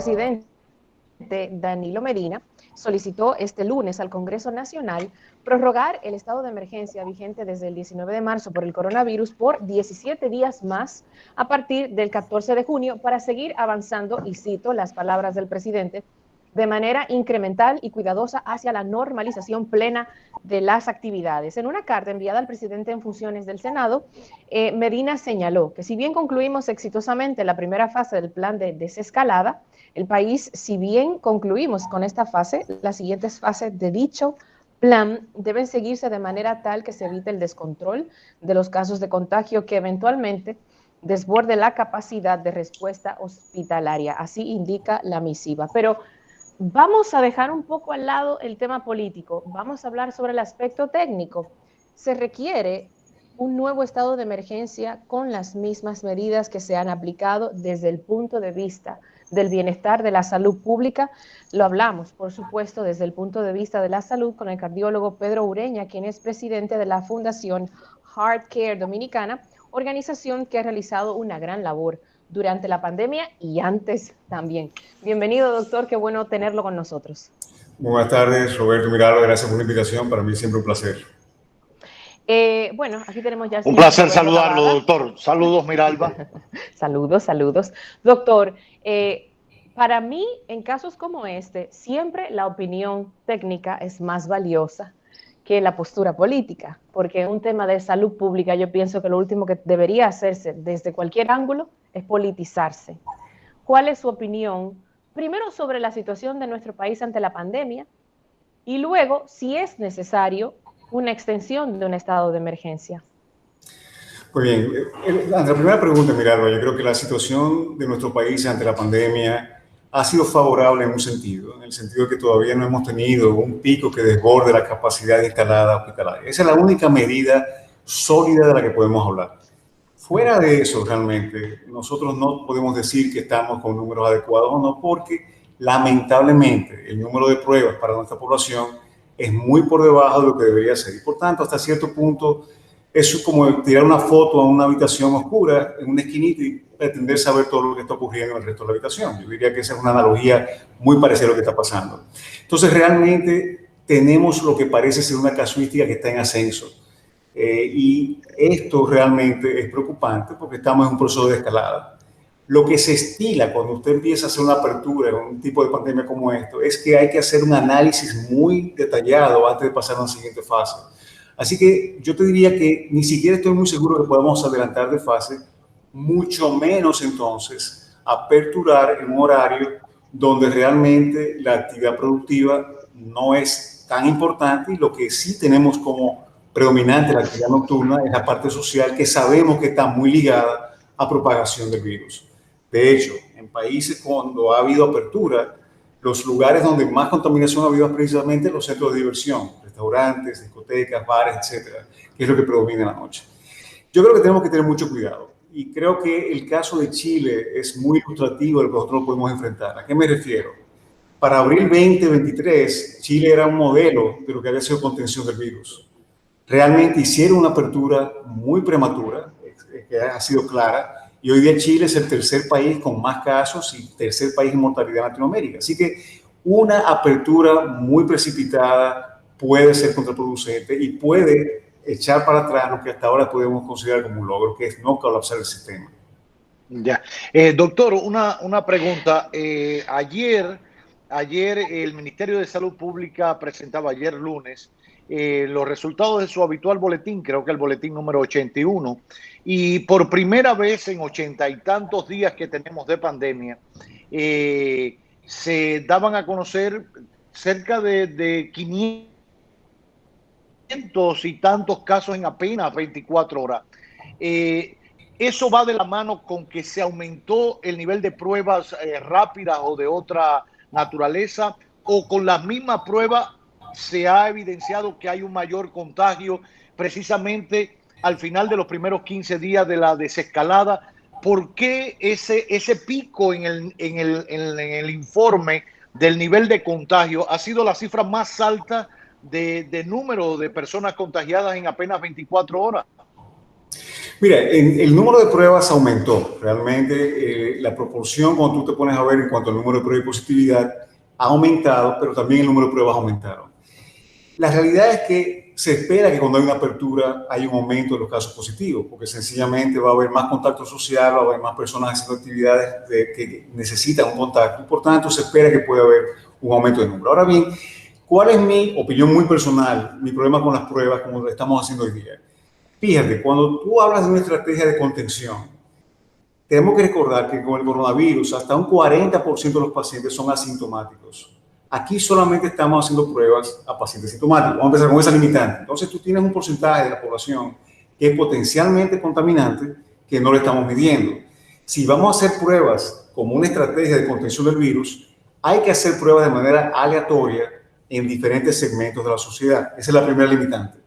presidente Danilo Medina solicitó este lunes al Congreso Nacional prorrogar el estado de emergencia vigente desde el 19 de marzo por el coronavirus por 17 días más a partir del 14 de junio para seguir avanzando, y cito las palabras del presidente, de manera incremental y cuidadosa hacia la normalización plena de las actividades. En una carta enviada al presidente en funciones del Senado, Medina señaló que si bien concluimos exitosamente la primera fase del plan de desescalada, el país, si bien concluimos con esta fase, las siguientes fases de dicho plan deben seguirse de manera tal que se evite el descontrol de los casos de contagio que eventualmente desborde la capacidad de respuesta hospitalaria. Así indica la misiva. Pero vamos a dejar un poco al lado el tema político, vamos a hablar sobre el aspecto técnico. Se requiere un nuevo estado de emergencia con las mismas medidas que se han aplicado desde el punto de vista del bienestar de la salud pública. Lo hablamos, por supuesto, desde el punto de vista de la salud con el cardiólogo Pedro Ureña, quien es presidente de la Fundación Heart Care Dominicana, organización que ha realizado una gran labor durante la pandemia y antes también. Bienvenido, doctor, qué bueno tenerlo con nosotros. Buenas tardes, Roberto Miralba, gracias por la invitación, para mí siempre un placer. Bueno, aquí tenemos ya... Un placer saludarlo, doctor. Saludos, Miralba. Saludos. Doctor, para mí, en casos como este, siempre la opinión técnica es más valiosa que la postura política, porque en un tema de salud pública yo pienso que lo último que debería hacerse desde cualquier ángulo es politizarse. ¿Cuál es su opinión, primero sobre la situación de nuestro país ante la pandemia y luego, si es necesario, una extensión de un estado de emergencia? Muy bien, ante la primera pregunta, Miralba, yo creo que la situación de nuestro país ante la pandemia ha sido favorable en un sentido, en el sentido de que todavía no hemos tenido un pico que desborde la capacidad instalada hospitalaria. Esa es la única medida sólida de la que podemos hablar. Fuera de eso, realmente, nosotros no podemos decir que estamos con números adecuados o no, porque lamentablemente el número de pruebas para nuestra población es muy por debajo de lo que debería ser. Y por tanto, hasta cierto punto, eso es como tirar una foto a una habitación oscura en una esquinita y pretender saber todo lo que está ocurriendo en el resto de la habitación. Yo diría que esa es una analogía muy parecida a lo que está pasando. Entonces, realmente tenemos lo que parece ser una casuística que está en ascenso. Y esto realmente es preocupante porque estamos en un proceso de escalada. Lo que se estila cuando usted empieza a hacer una apertura en un tipo de pandemia como esto es que hay que hacer un análisis muy detallado antes de pasar a la siguiente fase. Así que yo te diría que ni siquiera estoy muy seguro que podamos adelantar de fase, mucho menos entonces aperturar en un horario donde realmente la actividad productiva no es tan importante y lo que sí tenemos como predominante la actividad nocturna es la parte social, que sabemos que está muy ligada a propagación del virus. De hecho, en países cuando ha habido apertura, los lugares donde más contaminación ha habido es precisamente los centros de diversión, restaurantes, discotecas, bares, etcétera, que es lo que predomina en la noche. Yo creo que tenemos que tener mucho cuidado y creo que el caso de Chile es muy ilustrativo de lo que nosotros podemos enfrentar. ¿A qué me refiero? Para abril 2023, Chile era un modelo de lo que había sido contención del virus. Realmente hicieron una apertura muy prematura, que ha sido clara, y hoy día Chile es el tercer país con más casos y tercer país en mortalidad en Latinoamérica. Así que una apertura muy precipitada puede ser contraproducente y puede echar para atrás lo que hasta ahora podemos considerar como un logro, que es no colapsar el sistema. Ya. Doctor, una pregunta. Ayer el Ministerio de Salud Pública presentaba, ayer lunes, los resultados de su habitual boletín, creo que el boletín número 81, y por primera vez en 80 y tantos días que tenemos de pandemia, se daban a conocer cerca de 500 y tantos casos en apenas 24 horas. ¿Eso va de la mano con que se aumentó el nivel de pruebas rápidas o de otra naturaleza, o con las mismas pruebas se ha evidenciado que hay un mayor contagio precisamente al final de los primeros 15 días de la desescalada? ¿Por qué ese pico en el informe del nivel de contagio ha sido la cifra más alta de número de personas contagiadas en apenas 24 horas? Mira, el número de pruebas aumentó. Realmente la proporción, cuando tú te pones a ver en cuanto al número de pruebas y positividad, ha aumentado, pero también el número de pruebas aumentaron. La realidad es que se espera que cuando hay una apertura hay un aumento de los casos positivos, porque sencillamente va a haber más contacto social, va a haber más personas haciendo actividades que necesitan un contacto, y por tanto se espera que pueda haber un aumento de número. Ahora bien, ¿cuál es mi opinión muy personal, mi problema con las pruebas como lo estamos haciendo hoy día? Fíjate, cuando tú hablas de una estrategia de contención, tenemos que recordar que con el coronavirus hasta un 40% de los pacientes son asintomáticos. Aquí solamente estamos haciendo pruebas a pacientes sintomáticos. Vamos a empezar con esa limitante. Entonces tú tienes un porcentaje de la población que es potencialmente contaminante que no le estamos midiendo. Si vamos a hacer pruebas como una estrategia de contención del virus, hay que hacer pruebas de manera aleatoria en diferentes segmentos de la sociedad. Esa es la primera limitante.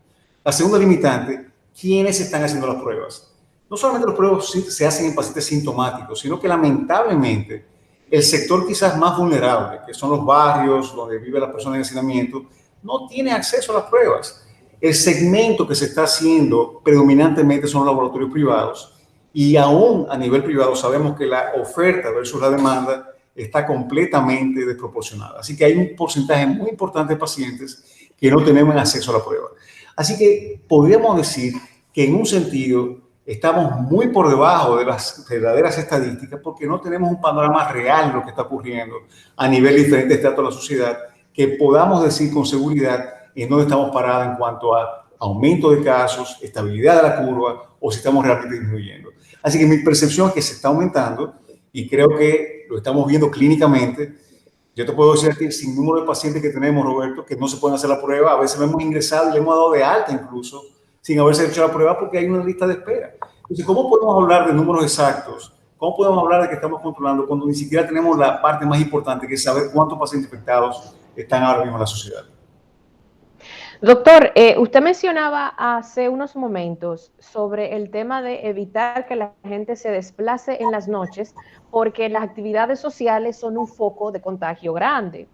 La segunda limitante, ¿quiénes están haciendo las pruebas? No solamente las pruebas se hacen en pacientes sintomáticos, sino que lamentablemente el sector quizás más vulnerable, que son los barrios donde vive la persona en hacinamiento, no tiene acceso a las pruebas. El segmento que se está haciendo predominantemente son los laboratorios privados, y aún a nivel privado sabemos que la oferta versus la demanda está completamente desproporcionada. Así que hay un porcentaje muy importante de pacientes que no tenemos acceso a la prueba. Así que podríamos decir que en un sentido estamos muy por debajo de las verdaderas estadísticas porque no tenemos un panorama real de lo que está ocurriendo a nivel de diferentes estratos de la sociedad que podamos decir con seguridad en dónde estamos parados en cuanto a aumento de casos, estabilidad de la curva o si estamos realmente disminuyendo. Así que mi percepción es que se está aumentando y creo que lo estamos viendo clínicamente. Yo te puedo decir que sin número de pacientes que tenemos, Roberto, que no se pueden hacer la prueba, a veces lo hemos ingresado y le hemos dado de alta incluso, sin haberse hecho la prueba porque hay una lista de espera. Entonces, ¿cómo podemos hablar de números exactos? ¿Cómo podemos hablar de que estamos controlando cuando ni siquiera tenemos la parte más importante, que es saber cuántos pacientes infectados están ahora mismo en la sociedad? Doctor, usted mencionaba hace unos momentos sobre el tema de evitar que la gente se desplace en las noches porque las actividades sociales son un foco de contagio grande.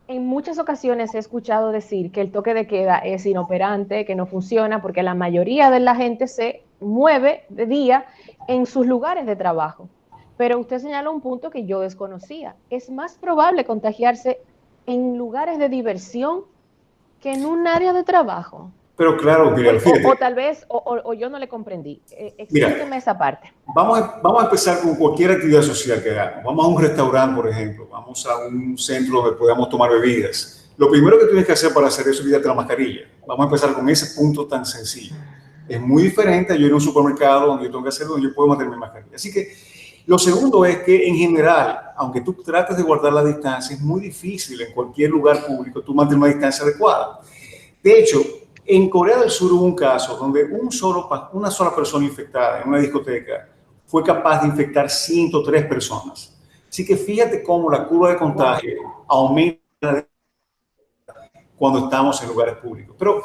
En muchas ocasiones he escuchado decir que el toque de queda es inoperante, que no funciona porque la mayoría de la gente se mueve de día en sus lugares de trabajo. Pero usted señaló un punto que yo desconocía. Es más probable contagiarse en lugares de diversión que en un área de trabajo. Pero claro, mira, o tal vez, o yo no le comprendí. Explíqueme esa parte. Vamos a empezar con cualquier actividad social que hagamos. Vamos a un restaurante, por ejemplo. Vamos a un centro donde podamos tomar bebidas. Lo primero que tienes que hacer para hacer eso es quitarte la mascarilla. Vamos a empezar con ese punto tan sencillo. Es muy diferente a yo ir a un supermercado donde yo tengo que hacerlo, donde yo puedo mantener mi mascarilla. Así que lo segundo es que en general, aunque tú trates de guardar la distancia, es muy difícil en cualquier lugar público tú mantener una distancia adecuada. De hecho, en Corea del Sur hubo un caso donde una sola persona infectada en una discoteca fue capaz de infectar 103 personas. Así que fíjate cómo la curva de contagio aumenta cuando estamos en lugares públicos. Pero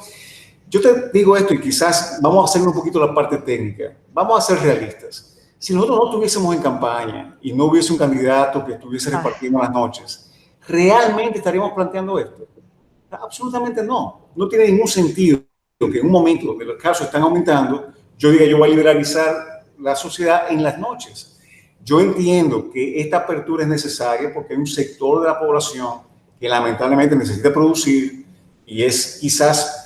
yo te digo esto y quizás vamos a hacer un poquito la parte técnica. Vamos a ser realistas. Si nosotros no estuviésemos en campaña y no hubiese un candidato que estuviese repartiendo las noches, ¿realmente estaríamos planteando esto? Absolutamente no. No tiene ningún sentido que en un momento donde los casos están aumentando, yo diga yo voy a liberalizar la sociedad en las noches. Yo entiendo que esta apertura es necesaria porque hay un sector de la población que lamentablemente necesita producir y es quizás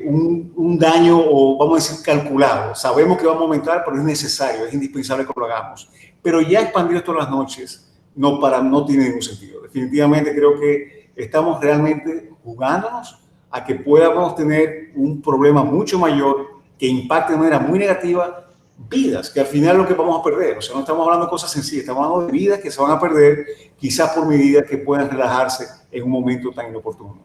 un daño, o vamos a decir calculado. Sabemos que vamos a aumentar, pero es necesario, es indispensable que lo hagamos. Pero ya expandir esto a las noches no tiene ningún sentido. Definitivamente creo que estamos realmente jugándonos a que podamos tener un problema mucho mayor que impacte de manera muy negativa vidas, que al final es lo que vamos a perder. O sea, no estamos hablando de cosas sencillas, estamos hablando de vidas que se van a perder quizás por medidas que puedan relajarse en un momento tan inoportuno.